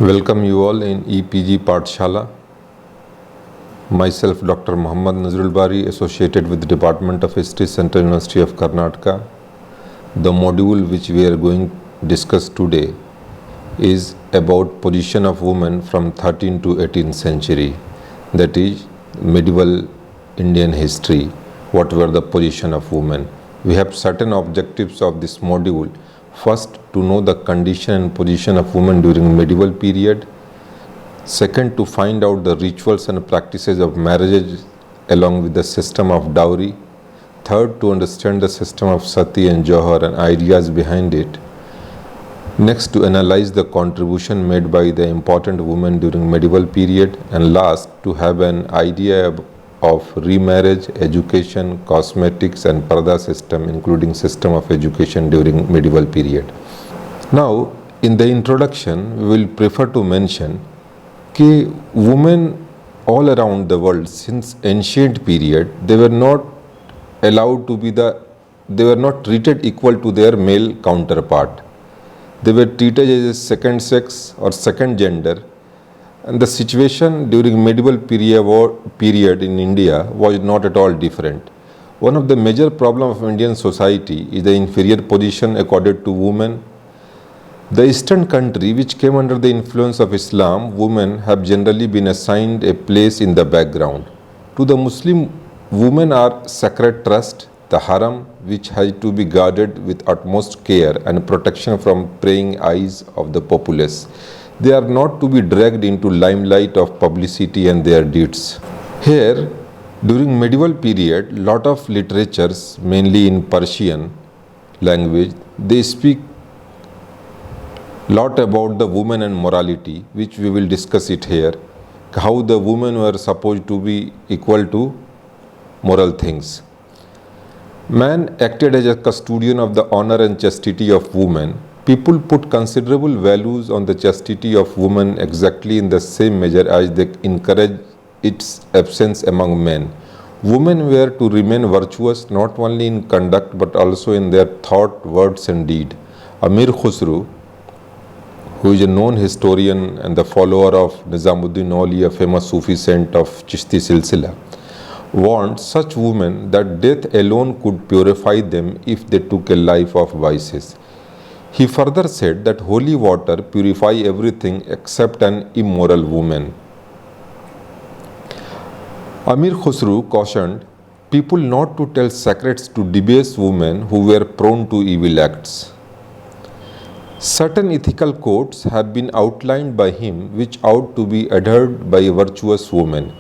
Welcome you all in EPG Pathshala. Myself Dr. Muhammad Nazrul Bari, associated with the Department of History, Central University of Karnataka. The module which we are going to discuss today is about position of women from 13th to 18th century. That is medieval Indian history. What were the position of women? We have certain objectives of this module. First, to know the condition and position of women during medieval period. Second, to find out the rituals and practices of marriages along with the system of dowry. Third, to understand the system of sati and johar and ideas behind it. Next, to analyze the contribution made by the important women during medieval period. And last, to have an idea of remarriage, education, cosmetics and parda system, including system of education during medieval period. Now, in the introduction, we will prefer to mention that women all around the world since ancient period, they were not allowed to be they were not treated equal to their male counterpart. They were treated as a second sex or second gender. And the situation during medieval period in India was not at all different. One of the major problems of Indian society is the inferior position accorded to women. The Eastern country, which came under the influence of Islam, women have generally been assigned a place in the background. To the Muslim, women are sacred trust, the haram, which has to be guarded with utmost care and protection from prying eyes of the populace. They are not to be dragged into limelight of publicity and their deeds. Here, during medieval period, lot of literatures, mainly in Persian language, they speak lot about the women and morality, which we will discuss it here, how the women were supposed to be equal to moral things. Man acted as a custodian of the honor and chastity of women. People put considerable values on the chastity of women exactly in the same measure as they encourage its absence among men. Women were to remain virtuous not only in conduct but also in their thought, words and deed. Amir Khusru, who is a known historian and the follower of Nizamuddin Auli, a famous Sufi saint of Chishti Silsila, warned such women that death alone could purify them if they took a life of vices. He further said that holy water purify everything except an immoral woman. Amir Khusru cautioned people not to tell secrets to debase women who were prone to evil acts. Certain ethical codes have been outlined by him which ought to be adhered by a virtuous woman.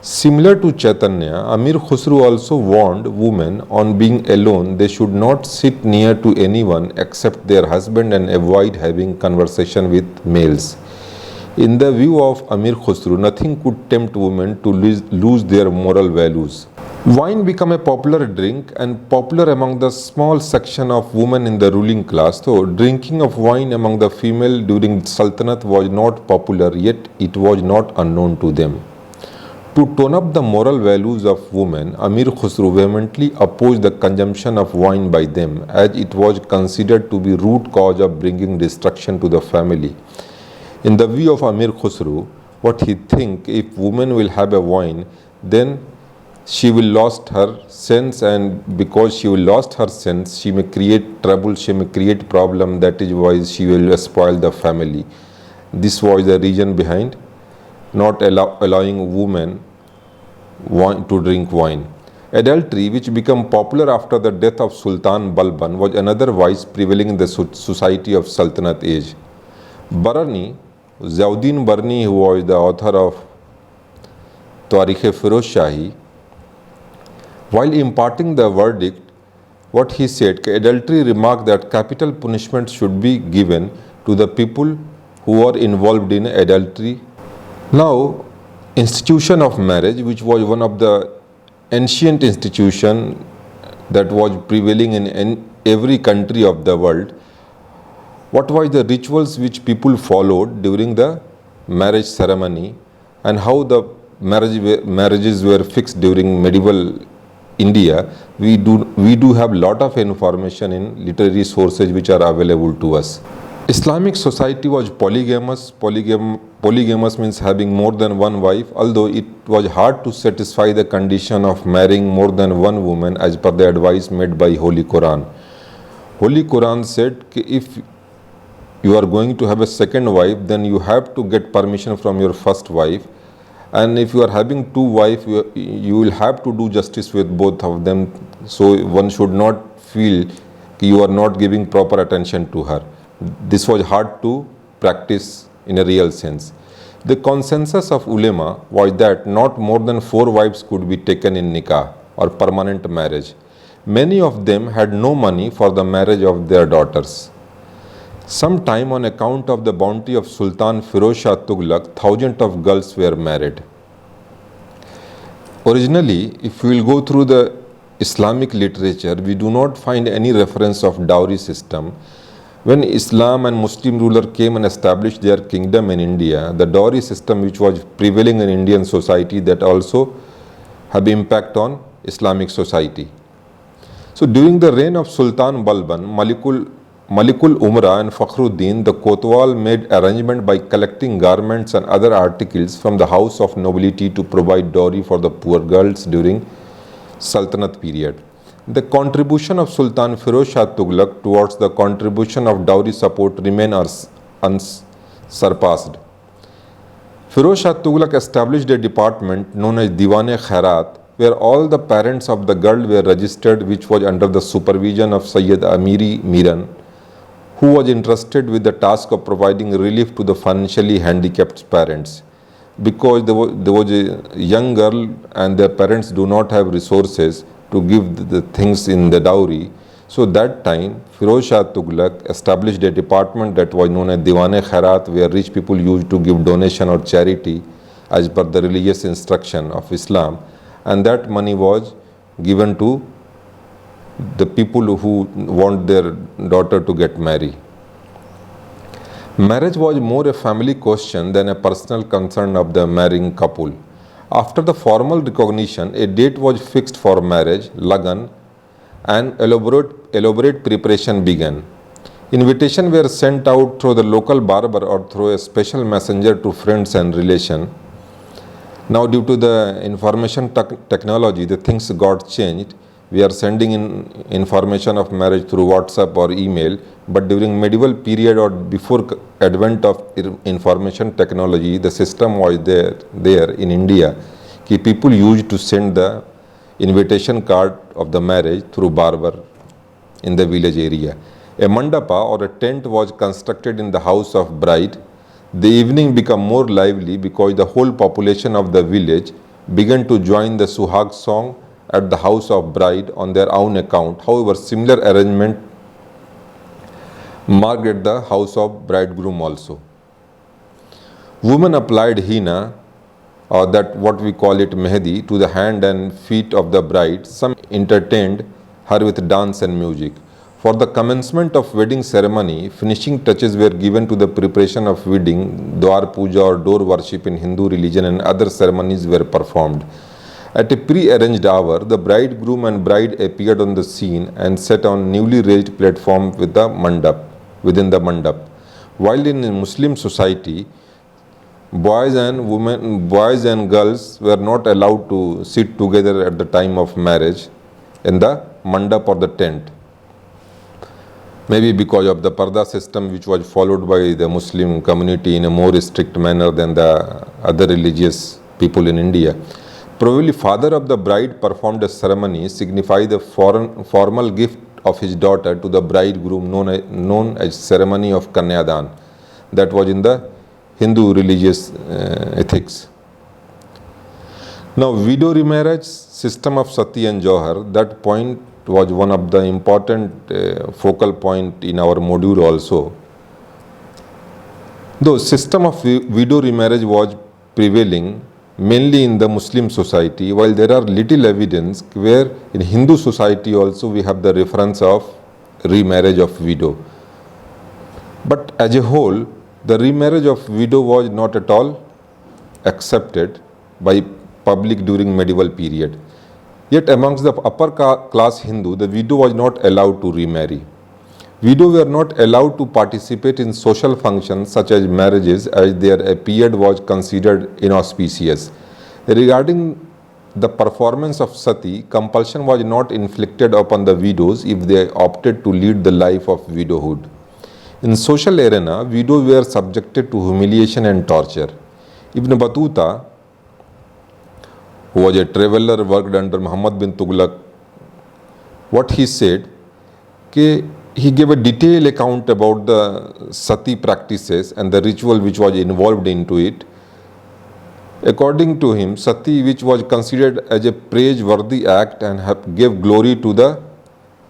Similar to Chaitanya, Amir Khusru also warned women on being alone they should not sit near to anyone except their husband and avoid having conversation with males. In the view of Amir Khusru, nothing could tempt women to lose their moral values. Wine became a popular drink and popular among the small section of women in the ruling class, though drinking of wine among the female during Sultanate was not popular, yet it was not unknown to them. To tone up the moral values of women, Amir Khusru vehemently opposed the consumption of wine by them, as it was considered to be root cause of bringing destruction to the family. In the view of Amir Khusru, what he think, if woman will have a wine, then she will lost her sense, and because she will lost her sense, she may create trouble, she may create problem, that is why she will spoil the family. This was the reason behind not allowing women to drink wine. Adultery, which became popular after the death of Sultan Balban, was another vice prevailing in the society of Sultanate age. Barani, Ziauddin Barni, who was the author of Tarikh-e-Firoz Shahi, while imparting the verdict, what he said, adultery remarked that capital punishment should be given to the people who are involved in adultery. Now, institution of marriage, which was one of the ancient institution that was prevailing in every country of the world, what were the rituals which people followed during the marriage ceremony and how the marriages were fixed during medieval India, we do have lot of information in literary sources which are available to us. Islamic society was polygamous. Polygamous means having more than one wife, although it was hard to satisfy the condition of marrying more than one woman as per the advice made by Holy Quran. Holy Quran said कि if you are going to have a second wife, then you have to get permission from your first wife. And if you are having two wives, you will have to do justice with both of them. So one should not feel that you are not giving proper attention to her. This was hard to practice in a real sense. The consensus of ulema was that not more than 4 wives could be taken in nikah or permanent marriage. Many of them had no money for the marriage of their daughters. Sometime on account of the bounty of Sultan Firoz Shah Tughlaq, thousands of girls were married. Originally, if we will go through the Islamic literature, we do not find any reference of dowry system. When Islam and Muslim ruler came and established their kingdom in India, the dowry system which was prevailing in Indian society, that also had impact on Islamic society. So during the reign of Sultan Balban, Malikul Umra and Fakhruddin, the Kotwal made arrangement by collecting garments and other articles from the house of nobility to provide dowry for the poor girls during Sultanate period. The contribution of Sultan Firoz Shah Tughlaq towards the contribution of dowry support remain unsurpassed. Firoz Shah Tughlaq established a department known as Diwan-e-Khairat, where all the parents of the girl were registered, which was under the supervision of Sayyid Amiri Miran, who was entrusted with the task of providing relief to the financially handicapped parents. Because there was a young girl and their parents do not have resources to give the things in the dowry. So that time Firoz Shah Tughlaq established a department that was known as Diwan-e-Khairat, where rich people used to give donation or charity as per the religious instruction of Islam, and that money was given to the people who want their daughter to get married. Marriage was more a family question than a personal concern of the marrying couple. After the formal recognition, a date was fixed for marriage, Lagan, and elaborate preparation began. Invitations were sent out through the local barber or through a special messenger to friends and relations. Now, due to the information technology, the things got changed. We are sending in information of marriage through WhatsApp or email, but during medieval period or before advent of information technology, the system was there in India. People used to send the invitation card of the marriage through barber in the village area. A mandapa or a tent was constructed in the house of bride. The evening became more lively because the whole population of the village began to join the Suhag song at the house of bride on their own account. However, similar arrangement marked at the house of bridegroom also. Women applied henna, or that what we call it mehdi, to the hand and feet of the bride. Some entertained her with dance and music. For the commencement of wedding ceremony, finishing touches were given to the preparation of wedding. Dwar puja or door worship in Hindu religion and other ceremonies were performed. At a pre-arranged hour, the bridegroom and bride appeared on the scene and sat on newly raised platform within the mandap. While in a Muslim society, boys and girls were not allowed to sit together at the time of marriage in the mandap or the tent. Maybe because of the parda system which was followed by the Muslim community in a more strict manner than the other religious people in India. Probably father of the bride performed a ceremony signifying the formal gift of his daughter to the bridegroom known as ceremony of Kanyadan. That was in the Hindu religious ethics. Now, widow remarriage, system of Sati and Johar, that point was one of the important focal point in our module also. Though system of widow remarriage was prevailing mainly in the Muslim society, while there are little evidence where in Hindu society also we have the reference of remarriage of widow. But as a whole, the remarriage of widow was not at all accepted by public during medieval period. Yet amongst the upper class Hindu, the widow was not allowed to remarry. Widows were not allowed to participate in social functions such as marriages, as their period was considered inauspicious. Regarding the performance of sati, compulsion was not inflicted upon the widows if they opted to lead the life of widowhood. In social arena, widows were subjected to humiliation and torture. Ibn Battuta, who was a traveler, worked under Muhammad bin Tughlaq. What he said, he gave a detailed account about the sati practices and the ritual which was involved into it. According to him, sati, which was considered as a praiseworthy act and gave glory to the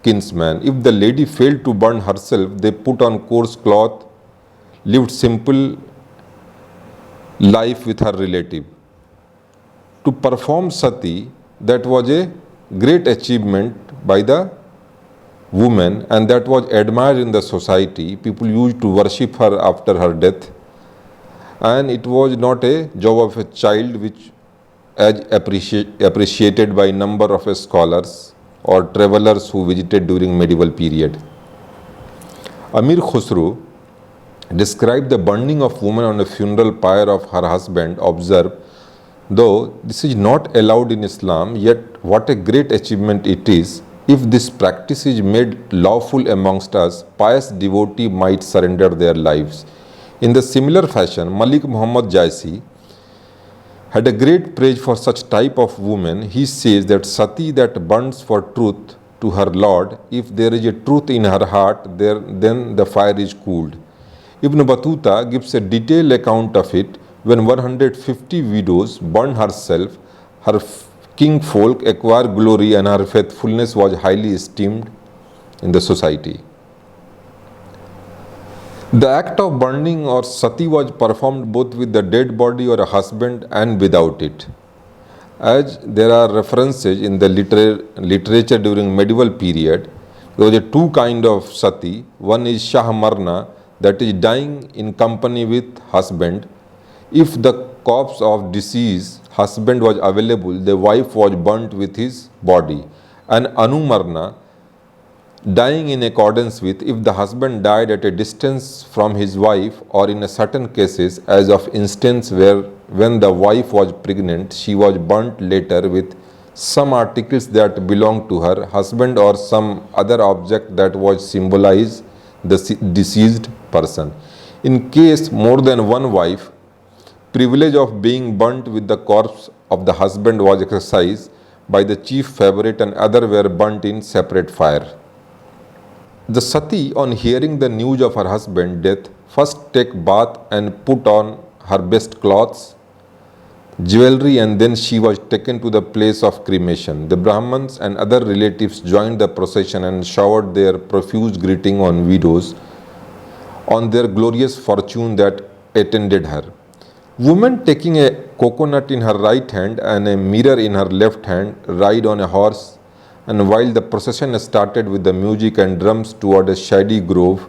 kinsman. If the lady failed to burn herself, they put on coarse cloth, lived simple life with her relative. To perform sati, that was a great achievement by the woman, and that was admired in the society. People used to worship her after her death, and it was not a job of a child, which as appreciated by number of scholars or travelers who visited during medieval period. Amir Khusro described the burning of woman on a funeral pyre of her husband. Observe, though this is not allowed in Islam, yet what a great achievement it is. If this practice is made lawful amongst us, pious devotee might surrender their lives. In the similar fashion, Malik Muhammad Jaisi had a great praise for such type of woman. He says that sati that burns for truth to her Lord, if there is a truth in her heart, then the fire is cooled. Ibn Battuta gives a detailed account of it. When 150 widows burned herself, her king folk acquired glory and her faithfulness was highly esteemed in the society. The act of burning or sati was performed both with the dead body or a husband and without it. As there are references in the literature during medieval period, there was a two kind of sati. One is Shah Marna, that is dying in company with husband. If the corpse of deceased husband was available, the wife was burnt with his body. And Anumarna, dying in accordance with, if the husband died at a distance from his wife, or in a certain cases, as of instance where when the wife was pregnant, she was burnt later with some articles that belonged to her husband or some other object that was symbolize the deceased person. In case more than one wife, privilege of being burnt with the corpse of the husband was exercised by the chief favorite, and other were burnt in separate fire. The sati, on hearing the news of her husband's death, first take bath and put on her best clothes, jewelry, and then she was taken to the place of cremation. The Brahmins and other relatives joined the procession and showered their profuse greeting on widows on their glorious fortune that attended her. Woman taking a coconut in her right hand and a mirror in her left hand ride on a horse, and while the procession started with the music and drums toward a shady grove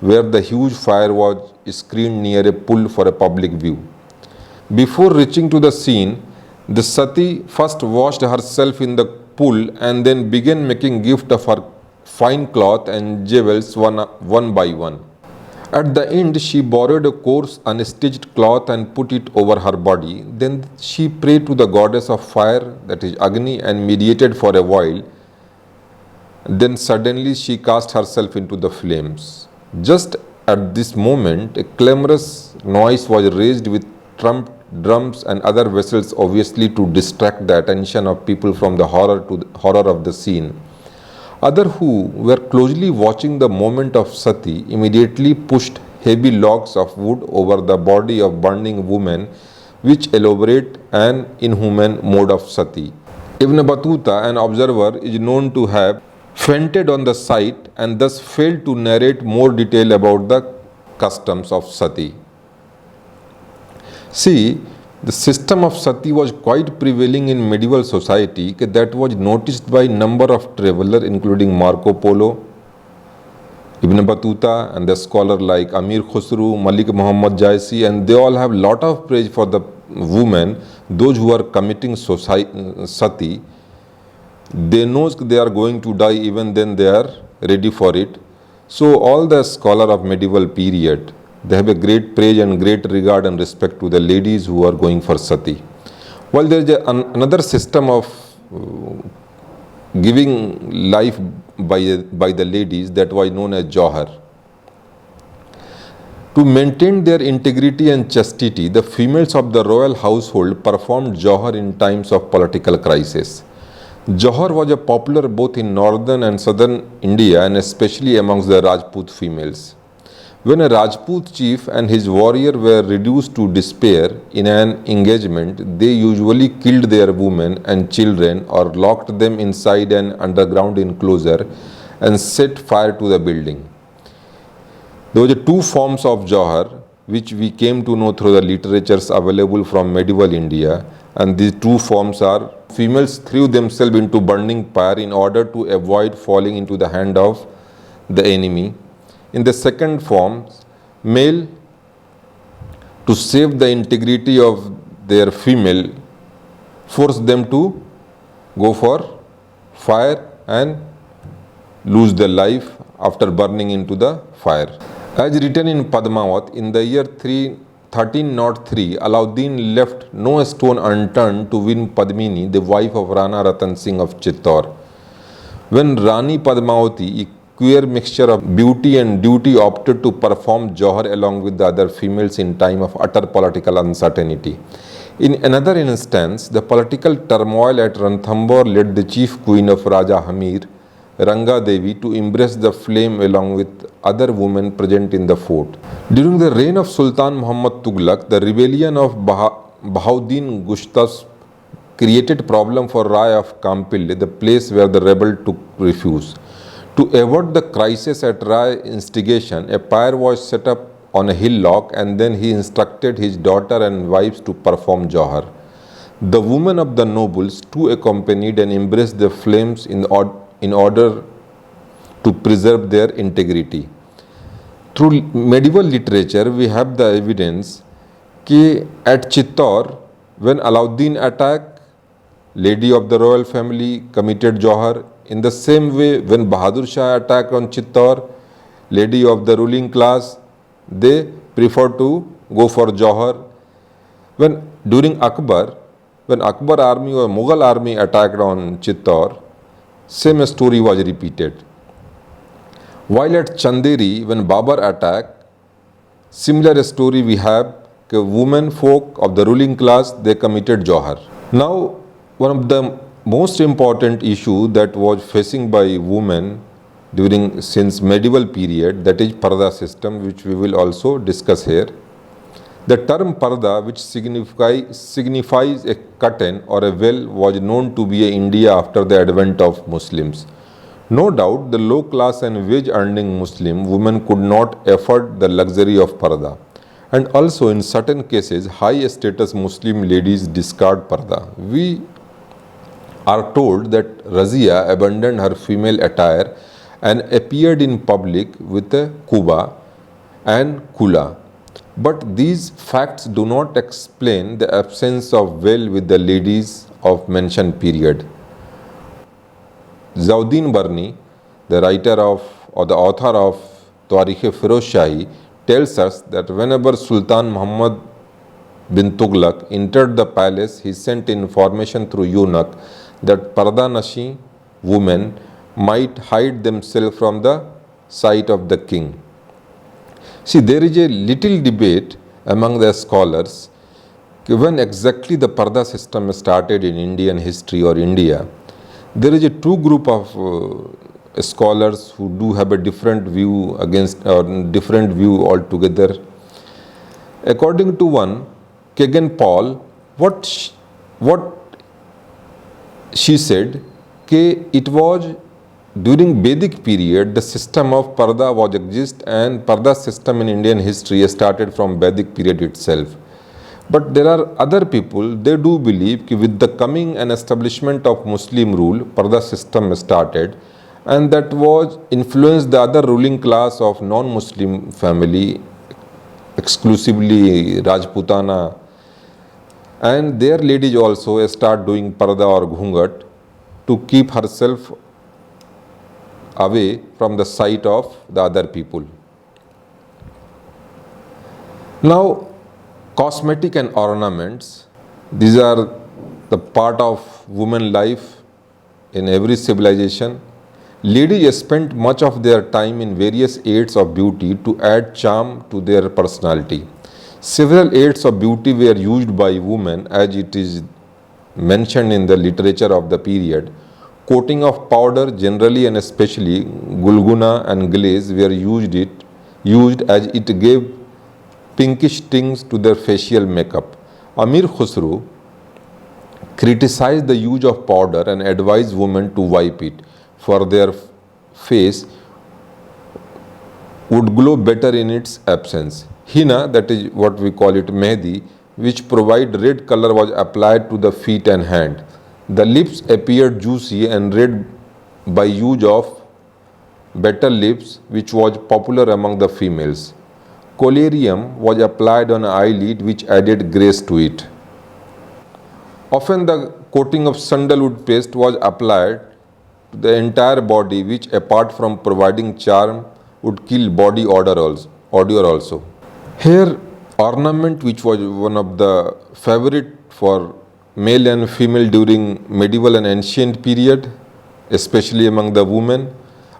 where the huge fire was screened near a pool for a public view. Before reaching to the scene, the sati first washed herself in the pool and then began making gift of her fine cloth and jewels one by one. At the end, she borrowed a coarse unstitched cloth and put it over her body. Then she prayed to the goddess of fire, that is Agni, and meditated for a while. Then suddenly she cast herself into the flames. Just at this moment, a clamorous noise was raised with drums and other vessels, obviously to distract the attention of people from the horror of the scene. Others who were closely watching the moment of sati immediately pushed heavy logs of wood over the body of burning woman, which elaborate an inhuman mode of sati. Ibn Battuta, an observer, is known to have fainted on the sight and thus failed to narrate more detail about the customs of sati. See, the system of sati was quite prevailing in medieval society that was noticed by number of travelers including Marco Polo, Ibn Battuta, and the scholar like Amir Khusro, Malik Muhammad Jaisi, and they all have lot of praise for the women, those who are committing sati. They know they are going to die, even then they are ready for it. So all the scholar of medieval period, they have a great praise and great regard and respect to the ladies who are going for sati. While there is another system of giving life by the ladies that was known as Johar. To maintain their integrity and chastity, the females of the royal household performed Johar in times of political crisis. Johar was a popular both in northern and southern India and especially amongst the Rajput females. When a Rajput chief and his warrior were reduced to despair in an engagement, they usually killed their women and children or locked them inside an underground enclosure and set fire to the building. There were two forms of Johar which we came to know through the literatures available from medieval India, and these two forms are: females threw themselves into burning fire in order to avoid falling into the hand of the enemy. In the second form, male, to save the integrity of their female, forced them to go for fire and lose their life after burning into the fire. As written in Padmavat, in the year 1303, Alauddin left no stone unturned to win Padmini, the wife of Rana Ratan Singh of Chittor. When Rani Padmavati, a queer mixture of beauty and duty, opted to perform Johar along with the other females in time of utter political uncertainty. In another instance, the political turmoil at Ranthambore led the chief queen of Raja Hamir, Ranga Devi, to embrace the flame along with other women present in the fort. During the reign of Sultan Muhammad Tughlaq, the rebellion of Bahauddin Gushtas created problem for Rai of Kampil, the place where the rebel took refuge. To avert the crisis at Rai instigation, a pyre was set up on a hillock, and then he instructed his daughter and wives to perform Johar. The women of the nobles too accompanied and embraced the flames in order to preserve their integrity. Through medieval literature, we have the evidence that at Chittor, when Alauddin attacked, lady of the royal family committed Johar. In the same way, when Bahadur Shah attacked on Chittor, lady of the ruling class, they preferred to go for Johar. During Akbar, when Akbar army or Mughal army attacked on Chittor, same story was repeated. While at Chanderi, when Babar attacked, similar story we have, women folk of the ruling class, they committed Johar. Now, one of the most important issue that was facing by women since medieval period, that is Parda system, which we will also discuss here. The term Parda, which signifies a curtain or a veil, was known to be in India after the advent of Muslims. No doubt, the low class and wage earning Muslim women could not afford the luxury of Parda. And also in certain cases, high status Muslim ladies discard Parda. We are told that Razia abandoned her female attire and appeared in public with a kuba and kula. But these facts do not explain the absence of veil with the ladies of mentioned period. Zawdin Barni, the writer or the author of Tarikh-e-Firoz Shahi, tells us that whenever Sultan Muhammad bin Tughlaq entered the palace, he sent information through eunuch that Pardanashi women might hide themselves from the sight of the king. See, there is a little debate among the scholars when exactly the Parda system started in Indian history or India. There is a two group of scholars who do have a different view different view altogether. According to one, Kegan Paul, what she said, it was during Vedic period the system of Parda was exist, and Parda system in Indian history started from Vedic period itself. But there are other people, they do believe that with the coming and establishment of Muslim rule, Parda system started, and that was influenced the other ruling class of non-Muslim family, exclusively Rajputana, and their ladies also start doing Parda or Ghungat to keep herself away from the sight of the other people. Now, cosmetic and ornaments, these are the part of woman life in every civilization. Ladies spent much of their time in various aids of beauty to add charm to their personality. Several aids of beauty were used by women as it is mentioned in the literature of the period. Coating of powder generally and especially gulguna and glaze were used as it gave pinkish tints to their facial makeup. Amir Khusro criticized the use of powder and advised women to wipe it, for their face would glow better in its absence. Henna, that is what we call it mehdi, which provide red color, was applied to the feet and hand. The lips appeared juicy and red by use of betel lips, which was popular among the females. Collyrium was applied on eyelid, which added grace to it. Often the coating of sandalwood paste was applied to the entire body, which apart from providing charm would kill body odor also. Here, ornament, which was one of the favorite for male and female during medieval and ancient period, especially among the women.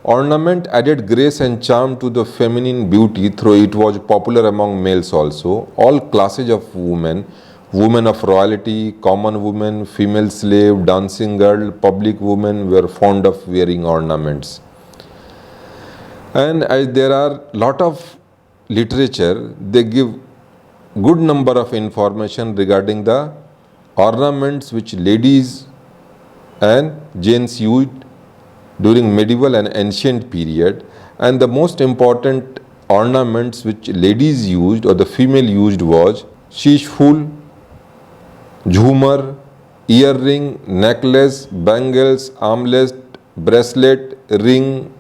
Ornament added grace and charm to the feminine beauty, though it was popular among males also. All classes of women, women of royalty, common women, female slave, dancing girl, public women were fond of wearing ornaments. And as there are lot of literature, they give good number of information regarding the ornaments which ladies and gents used during medieval and ancient period, and the most important ornaments which ladies used or the female used was sheeshful, jhumar, earring, necklace, bangles, armlet, bracelet, ring,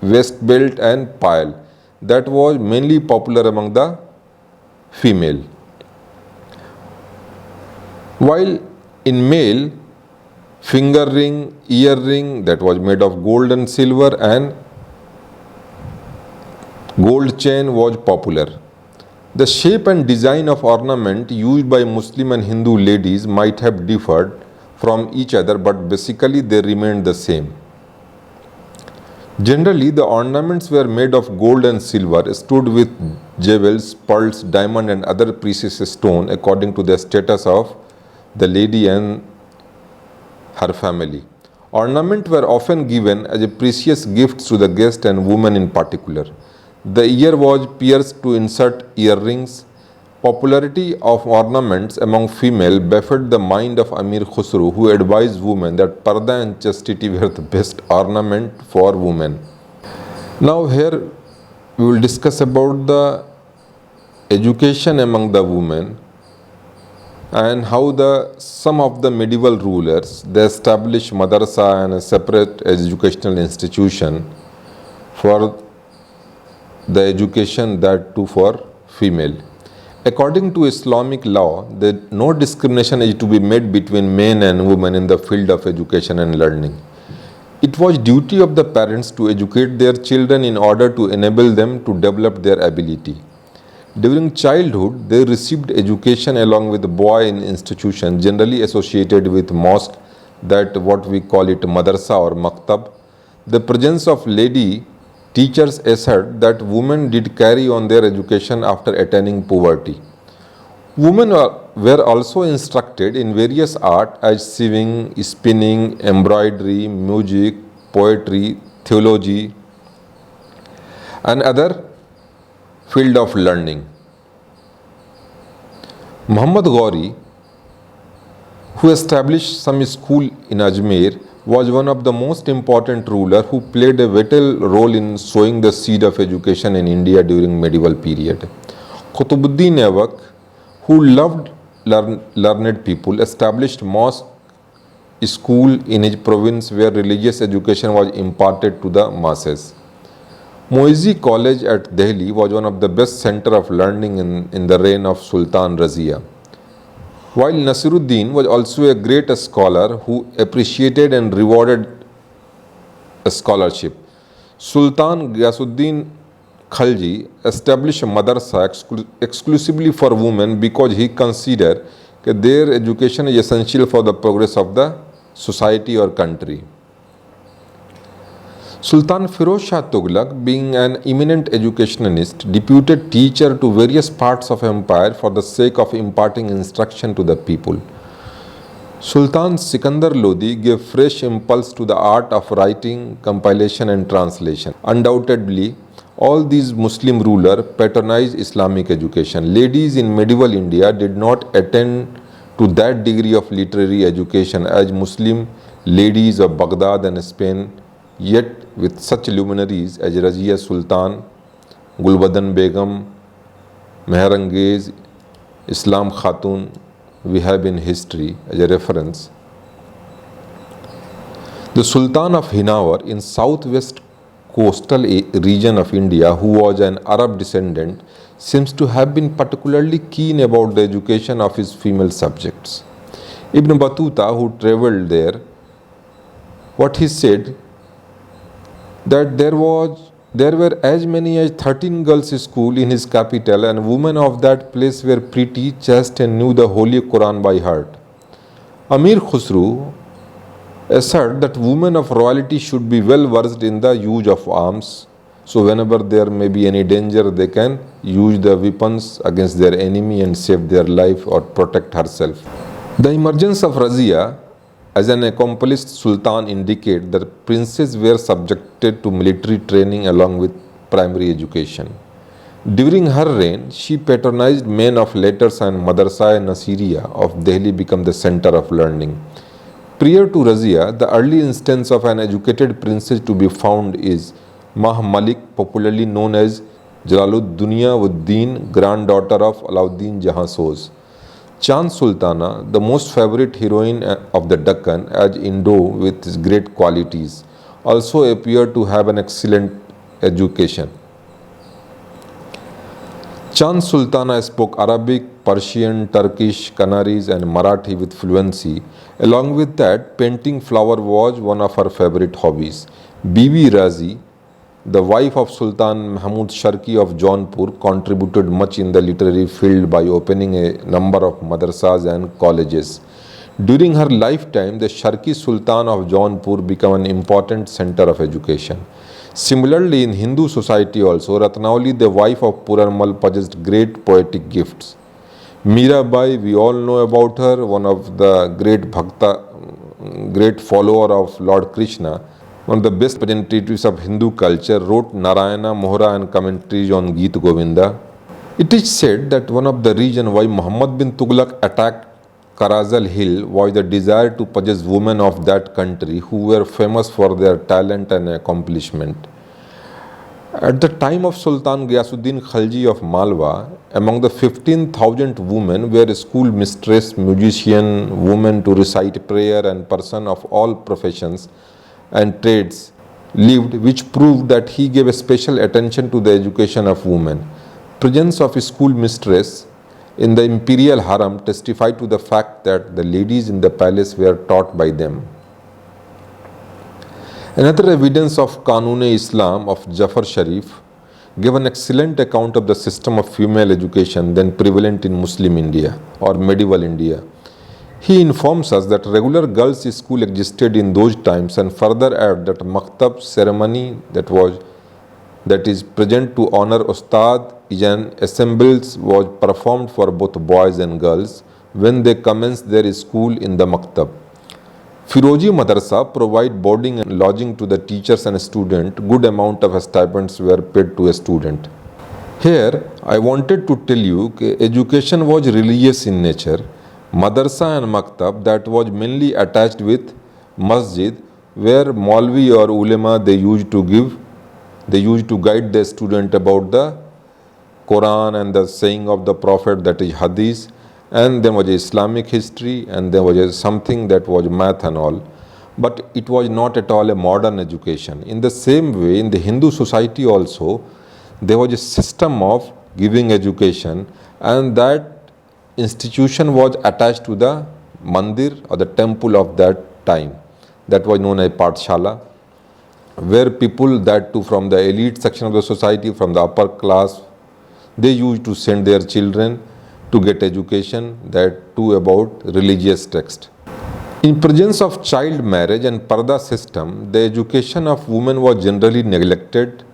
waist belt and pile. That was mainly popular among the female. While in male, finger ring, earring that was made of gold and silver, and gold chain was popular. The shape and design of ornament used by Muslim and Hindu ladies might have differed from each other, but basically they remained the same. Generally, the ornaments were made of gold and silver, stood with jewels, pearls, diamond and other precious stone according to the status of the lady and her family. Ornaments were often given as a precious gifts to the guest and women in particular. The ear was pierced to insert earrings. Popularity of ornaments among female baffled the mind of Amir Khusro, who advised women that parda and chastity were the best ornament for women. Now here we will discuss about the education among the women and how some of the medieval rulers they established madrasa and a separate educational institution for the education, that too for female. According to Islamic law, no discrimination is to be made between men and women in the field of education and learning. It was duty of the parents to educate their children in order to enable them to develop their ability. During childhood, they received education along with the boy in institutions generally associated with mosque, that what we call it madrasa or maktab. The presence of lady teachers assert that women did carry on their education after attaining puberty. Women were also instructed in various arts as sewing, spinning, embroidery, music, poetry, theology, and other field of learning. Muhammad Ghori, who established some school in Ajmer, was one of the most important ruler who played a vital role in sowing the seed of education in India during medieval period. Qutbuddin Aibak, who loved learned people, established mosque school in his province where religious education was imparted to the masses. Moizi College at Delhi was one of the best center of learning in the reign of Sultan Razia. While Nasiruddin was also a great scholar who appreciated and rewarded scholarship, Sultan Ghiyasuddin Khalji established a madrasa exclusively for women because he considered that their education is essential for the progress of the society or country. Sultan Firoz Shah Tughlaq, being an eminent educationalist, deputed teacher to various parts of empire for the sake of imparting instruction to the people. Sultan Sikandar Lodi gave fresh impulse to the art of writing, compilation and translation. Undoubtedly, all these Muslim rulers patronized Islamic education. Ladies in medieval India did not attain to that degree of literary education as Muslim ladies of Baghdad and Spain, yet with such luminaries as Razia Sultan, Gulbadan Begum, Meherangez, Islam Khatun, we have in history as a reference. The Sultan of Hinawar in southwest coastal region of India, who was an Arab descendant, seems to have been particularly keen about the education of his female subjects. Ibn Battuta, who travelled there, what he said, that there were as many as 13 girls' schools in his capital, and women of that place were pretty, chaste, and knew the Holy Quran by heart. Amir Khusru asserted that women of royalty should be well versed in the use of arms, so whenever there may be any danger, they can use the weapons against their enemy and save their life or protect herself. The emergence of Razia as an accomplished sultan indicate that princes were subjected to military training along with primary education. During her reign, she patronized men of letters, and Madrasa Nasiria of Delhi became the center of learning. Prior to Razia, the early instance of an educated princess to be found is Mah Malik, popularly known as Jalaluddin Uddin, granddaughter of Alauddin Jahansoz. Chand Sultana, the most favorite heroine of the Deccan, as Indo with his great qualities, also appeared to have an excellent education. Chand Sultana spoke Arabic, Persian, Turkish, Kanaris and Marathi with fluency. Along with that, painting flower was one of her favorite hobbies. Bibi Razi, the wife of Sultan Mahmud Sharki of Jaunpur, contributed much in the literary field by opening a number of madrasas and colleges. During her lifetime, the Sharki Sultan of Jaunpur became an important center of education. Similarly, in Hindu society also, Ratnauli, the wife of Puranmal, possessed great poetic gifts. Mirabai, we all know about her, one of the great Bhakta, great follower of Lord Krishna, one of the best representatives of Hindu culture, wrote Narayana, Mohra and commentaries on Geet Govinda. It is said that one of the reasons why Muhammad bin Tughlaq attacked Karazal Hill was the desire to possess women of that country who were famous for their talent and accomplishment. At the time of Sultan Ghiyasuddin Khalji of Malwa, among the 15,000 women were school mistress, musician, women to recite prayer and person of all professions and trades lived, which proved that he gave a special attention to the education of women. Presence of a school mistress in the imperial harem testified to the fact that the ladies in the palace were taught by them. Another evidence of Qanun-e-Islam of Jafar Sharif gave an excellent account of the system of female education then prevalent in Muslim India or medieval India. He informs us that regular girls' school existed in those times and further add that Maktab ceremony that is present to honor Ustad Ijan assemblies was performed for both boys and girls when they commenced their school in the Maktab. Firoji Madrasa provide boarding and lodging to the teachers and students. Good amount of stipends were paid to a student. Here, I wanted to tell you that education was religious in nature. Madrasa and Maktab that was mainly attached with masjid where Maulvi or ulema they used to guide their student about the Quran and the saying of the Prophet, that is Hadith, and there was Islamic history and there was something that was math and all. But it was not at all a modern education. In the same way, in the Hindu society also, there was a system of giving education, and that institution was attached to the mandir or the temple of that time. That was known as Pathshala. where people, that too from the elite section of the society, from the upper class, they used to send their children to get education, that too about religious text. In presence of child marriage and parda system, the education of women was generally neglected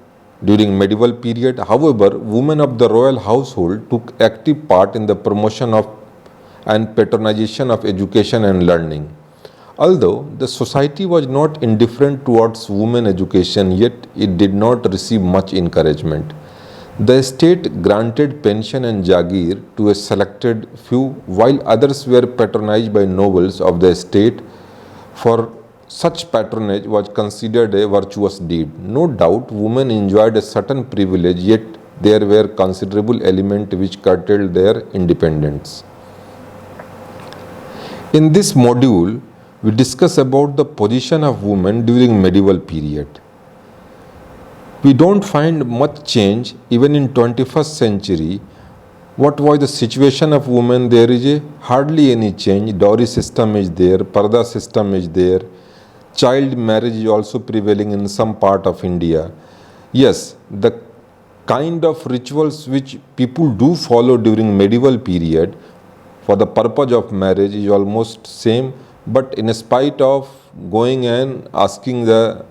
during medieval period. However, women of the royal household took active part in the promotion of and patronization of education and learning. Although the society was not indifferent towards women education, yet it did not receive much encouragement. The state granted pension and jagir to a selected few, while others were patronized by nobles of the state, for such patronage was considered a virtuous deed. No doubt women enjoyed a certain privilege, yet there were considerable elements which curtailed their independence. In this module, we discuss about the position of women during medieval period. We don't find much change even in 21st century. What was the situation of women? There is hardly any change. Dowry system is there, parda system is there, child marriage is also prevailing in some part of India. Yes, the kind of rituals which people do follow during medieval period for the purpose of marriage is almost same, but in spite of going and asking the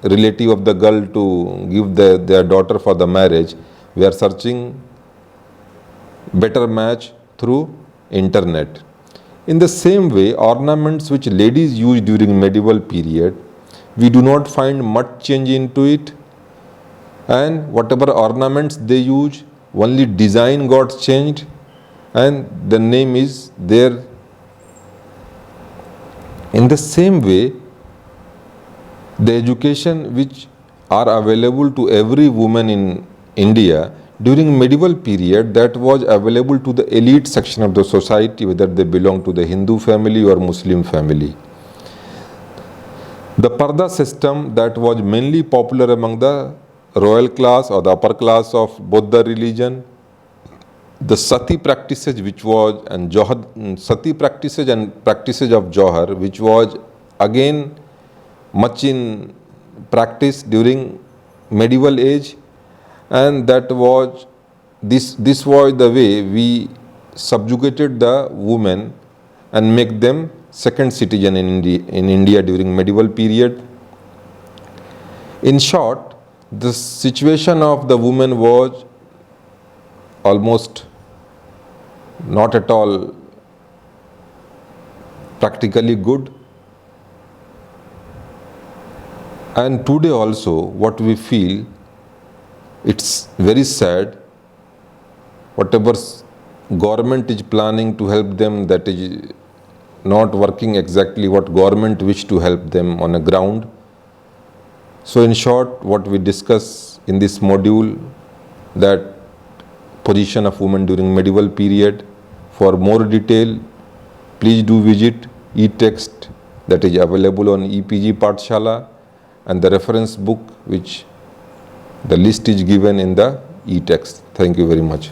relative of the girl to give their daughter for the marriage, we are searching better match through internet. In the same way, ornaments which ladies used during medieval period, we do not find much change into it, and whatever ornaments they use, only design got changed and the name is there. In the same way, the education which are available to every woman in India during medieval period, that was available to the elite section of the society, whether they belong to the Hindu family or Muslim family. The parda system, that was mainly popular among the royal class or the upper class of both the religion. The sati practices which was, and sati practices and practices of Johar, which was again much in practice during medieval age, and that was this was the way we subjugated the women and make them second citizen in India during medieval period. In short, the situation of the woman was almost not at all practically good. And today also what we feel, it's very sad. Whatever government is planning to help them, that is not working exactly what government wish to help them on the ground. So in short, what we discuss in this module, that position of women during medieval period. For more detail, please do visit e-text that is available on EPG Pathshala, and the reference book which the list is given in the e-text. Thank you very much.